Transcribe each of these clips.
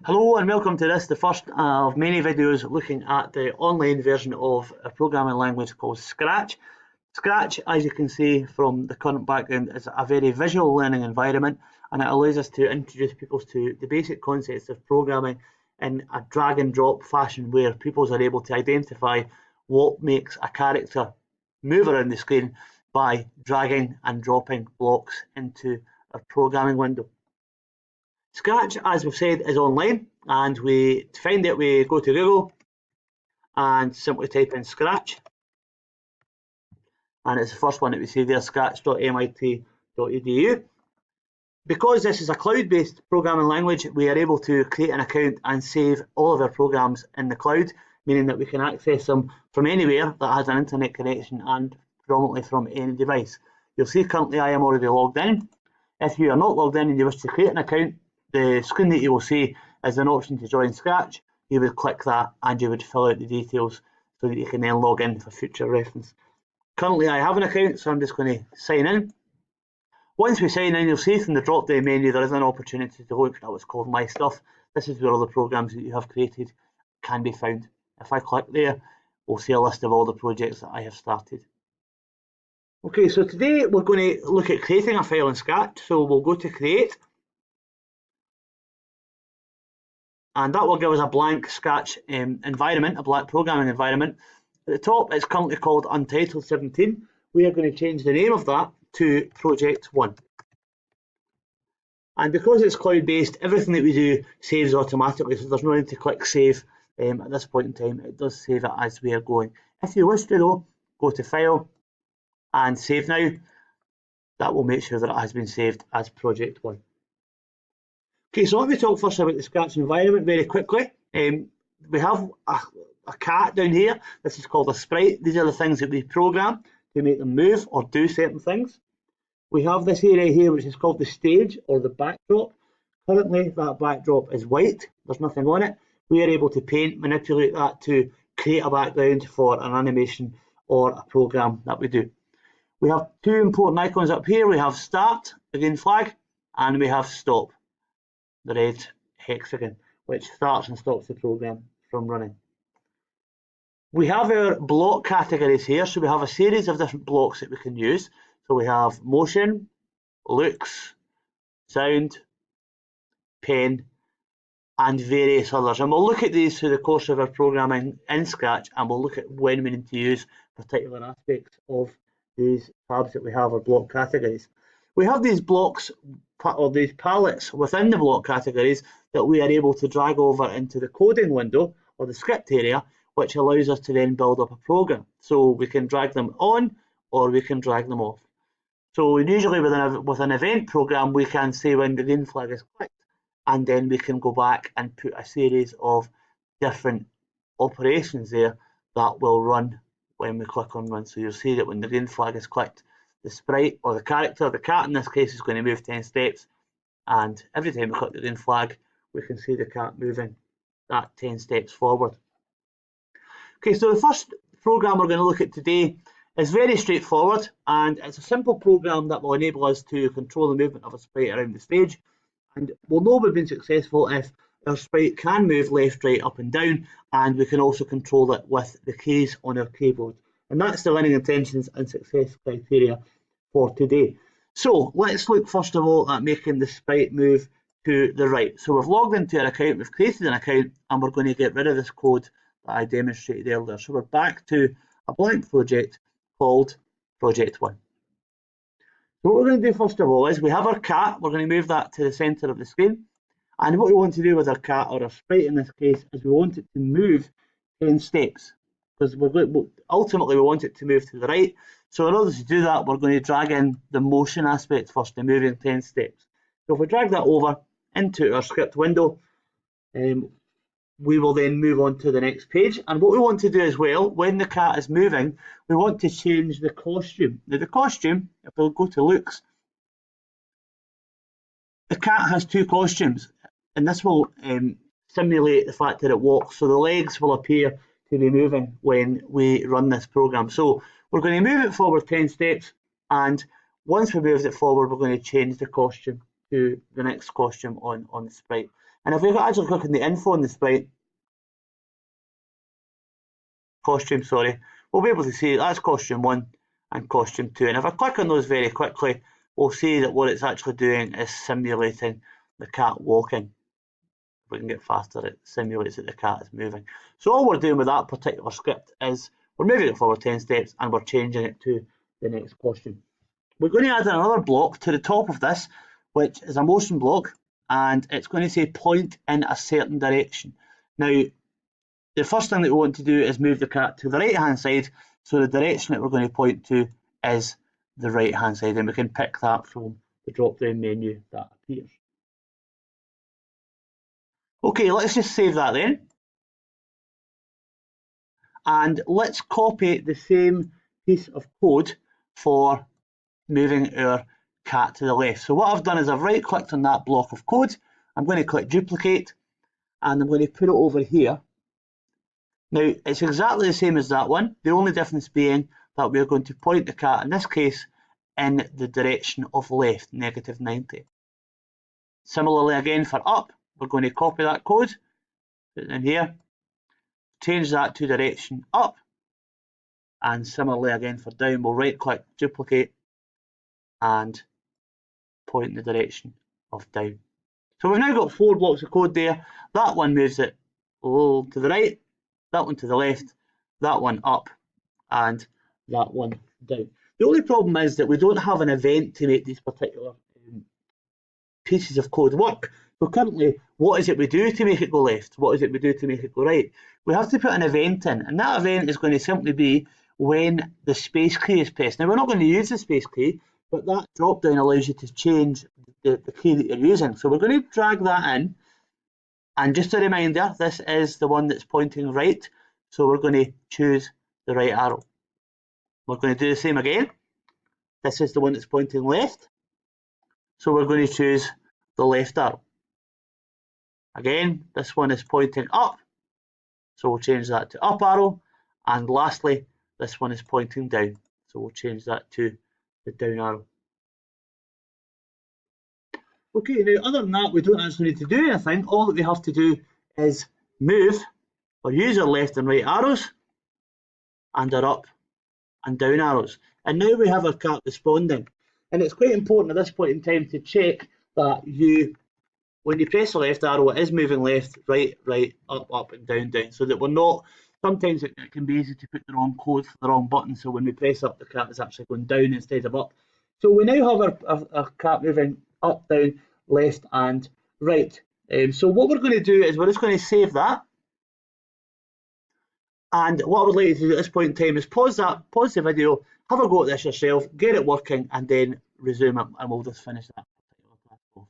Hello and welcome to this, the first of many videos looking at the online version of a programming language called Scratch. Scratch, as you can see from the current background, is a very visual learning environment, and it allows us to introduce people to the basic concepts of programming in a drag and drop fashion where pupils are able to identify what makes a character move around the screen by dragging and dropping blocks into a programming window. Scratch, as we've said, is online, and to find it we go to Google and simply type in Scratch, and it's the first one that we see there, scratch.mit.edu. Because this is a cloud-based programming language, we are able to create an account and save all of our programs in the cloud, meaning that we can access them from anywhere that has an internet connection and predominantly from any device. You'll see currently I am already logged in. If you are not logged in and you wish to create an account, the screen that you will see is an option to join Scratch. You would click that and you would fill out the details so that you can then log in for future reference. Currently I have an account, so I'm just going to sign in. Once we sign in, you'll see from the drop down menu there is an opportunity to look at what's called My Stuff. This is where all the programs that you have created can be found. If I click there, we'll see a list of all the projects that I have started. Okay, so today we're going to look at creating a file in Scratch. So we'll go to Create, and that will give us a blank Scratch environment, a blank programming environment. At the top, it's currently called Untitled 17. We are going to change the name of that to Project 1. And because it's cloud-based, everything that we do saves automatically, so there's no need to click Save at this point in time. It does save it as we are going. If you wish to, though, go to File and Save Now. That will make sure that it has been saved as Project 1. Okay, so let me talk first about the Scratch environment very quickly. We have a cat down here. This is called a sprite. These are the things that we program to make them move or do certain things. We have this area here which is called the stage or the backdrop. Currently that backdrop is white, there's nothing on it. We are able to manipulate that to create a background for an animation or a program that we do. We have two important icons up here. We have Start, the green flag, and we have Stop, the red hexagon, which starts and stops the program from running. We have our block categories here, so we have a series of different blocks that we can use. So we have motion, looks, sound, pen, and various others. And we'll look at these through the course of our programming in Scratch, and we'll look at when we need to use particular aspects of these tabs that we have, or block categories. We have these blocks, or these palettes within the block categories that we are able to drag over into the coding window, or the script area, which allows us to then build up a program. So we can drag them on, or we can drag them off. So usually with an event program, we can say when the green flag is clicked, and then we can go back and put a series of different operations there that will run when we click on run. So you'll see that when the green flag is clicked, the sprite or the character, the cat in this case, is going to move 10 steps, and every time we click the green flag, we can see the cat moving that 10 steps forward. Okay, so the first program we're going to look at today is very straightforward, and it's a simple program that will enable us to control the movement of a sprite around the stage. And we'll know we've been successful if our sprite can move left, right, up and down, and we can also control it with the keys on our keyboard. And that's the learning intentions and success criteria for today. So let's look first of all at making the sprite move to the right. So we've logged into our account, we've created an account, and we're going to get rid of this code that I demonstrated earlier. So we're back to a blank project called Project 1. So what we're going to do first of all is we have our cat. We're going to move that to the centre of the screen. And what we want to do with our cat, or our sprite in this case, is we want it to move 10 steps. Because ultimately we want it to move to the right. So in order to do that, we're going to drag in the motion aspect first, the moving 10 steps. So if we drag that over into our script window, we will then move on to the next page. And what we want to do as well, when the cat is moving, we want to change the costume. Now the costume, if we'll go to looks, the cat has two costumes, and this will simulate the fact that it walks. So the legs will appear to be moving when we run this program. So we're going to move it forward 10 steps, and once we move it forward, we're going to change the costume to the next costume on the sprite. And if we actually click on the info on the sprite, costume, sorry, we'll be able to see that's costume 1 and costume 2. And if I click on those very quickly, we'll see that what it's actually doing is simulating the cat walking. If we can get faster, it simulates that the cat is moving. So all we're doing with that particular script is we're moving it forward 10 steps and we're changing it to the next costume. We're going to add another block to the top of this, which is a motion block, and it's going to say point in a certain direction. Now, the first thing that we want to do is move the cat to the right hand side, so the direction that we're going to point to is the right hand side, and we can pick that from the drop down menu that appears. Okay, let's just save that then, and let's copy the same piece of code for moving our cat to the left. So what I've done is I've right clicked on that block of code, I'm going to click duplicate, and I'm going to put it over here. Now, it's exactly the same as that one, the only difference being that we're going to point the cat, in this case, in the direction of left, -90. Similarly again for up, we're going to copy that code, put it in here, change that to direction up, and similarly again for down, we'll right click, duplicate, and point in the direction of down. So we've now got 4 blocks of code there. That one moves it to the right, that one to the left, that one up, and that one down. The only problem is that we don't have an event to make these particular pieces of code work. So currently, what is it we do to make it go left? What is it we do to make it go right? We have to put an event in, and that event is going to simply be when the space key is pressed. Now, we're not going to use the space key, but that drop down allows you to change the key that you're using. So we're going to drag that in. And just a reminder, this is the one that's pointing right, so we're going to choose the right arrow. We're going to do the same again. This is the one that's pointing left, so we're going to choose the left arrow. Again, this one is pointing up, so we'll change that to up arrow. And lastly, this one is pointing down, so we'll change that to the down arrow. Okay, now other than that, we don't actually need to do anything. All that we have to do is move or use our left and right arrows and our up and down arrows. And now we have our cat responding. And it's quite important at this point in time to check that when you press the left arrow, it is moving left, right, right, up, and down, down. So that we're not, sometimes it can be easy to put the wrong code for the wrong button. So when we press up, the cat is actually going down instead of up. So we now have our cat moving up, down, left, and right. So what we're going to do is we're just going to save that. And what I would like you to do at this point in time is pause the video, have a go at this yourself, get it working, and then resume it, and we'll just finish that particular task off.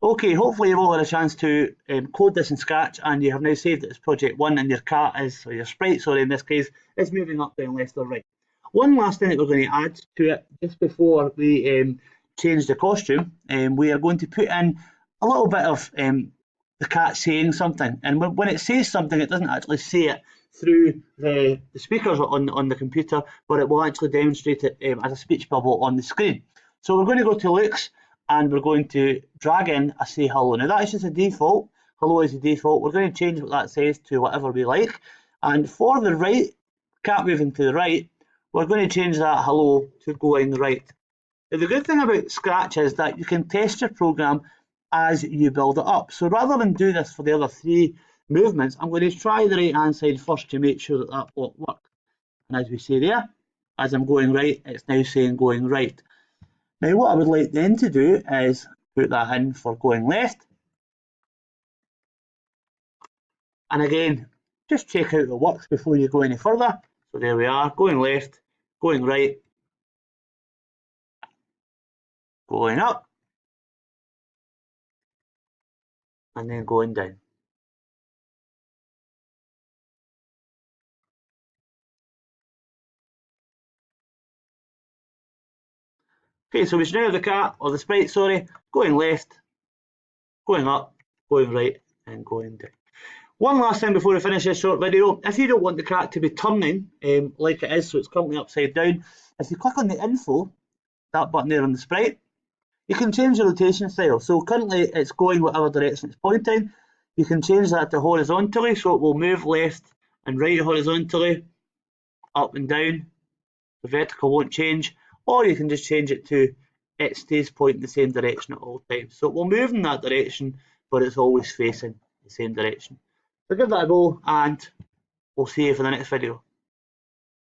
Okay, hopefully you've all had a chance to code this in Scratch, and you have now saved it as project 1, and your cat is, or your sprite, sorry, in this case, is moving up, down, left, or right. One last thing that we're going to add to it, just before we change the costume, we are going to put in a little bit of the cat saying something, and when it says something, it doesn't actually say it through the speakers on the computer, but it will actually demonstrate it as a speech bubble on the screen. So we're going to go to looks, and we're going to drag in a say hello. Now that is just a default, hello is the default. We're going to change what that says to whatever we like, and for the right, cat moving to the right, we're going to change that hello to going right. Now, the good thing about Scratch is that you can test your program as you build it up. So rather than do this for the other 3 movements, I'm going to try the right hand side first to make sure that that will work. And as we see there, as I'm going right, it's now saying going right. Now what I would like then to do is put that in for going left. And again, just check out the works before you go any further. So there we are, going left, going right, going up, and then going down. Okay, so we should now have the cat, or the sprite, sorry, going left, going up, going right, and going down. One last thing before we finish this short video, if you don't want the cat to be turning like it is, so it's currently upside down, if you click on the info, that button there on the sprite, You can change the rotation style. So currently it's going whatever direction it's pointing. You can change that to horizontally, so it will move left and right horizontally, up and down. The vertical won't change. Or you can just change it to it stays pointing the same direction at all times. So it will move in that direction, but it's always facing the same direction. So give that a go, and we'll see you for the next video.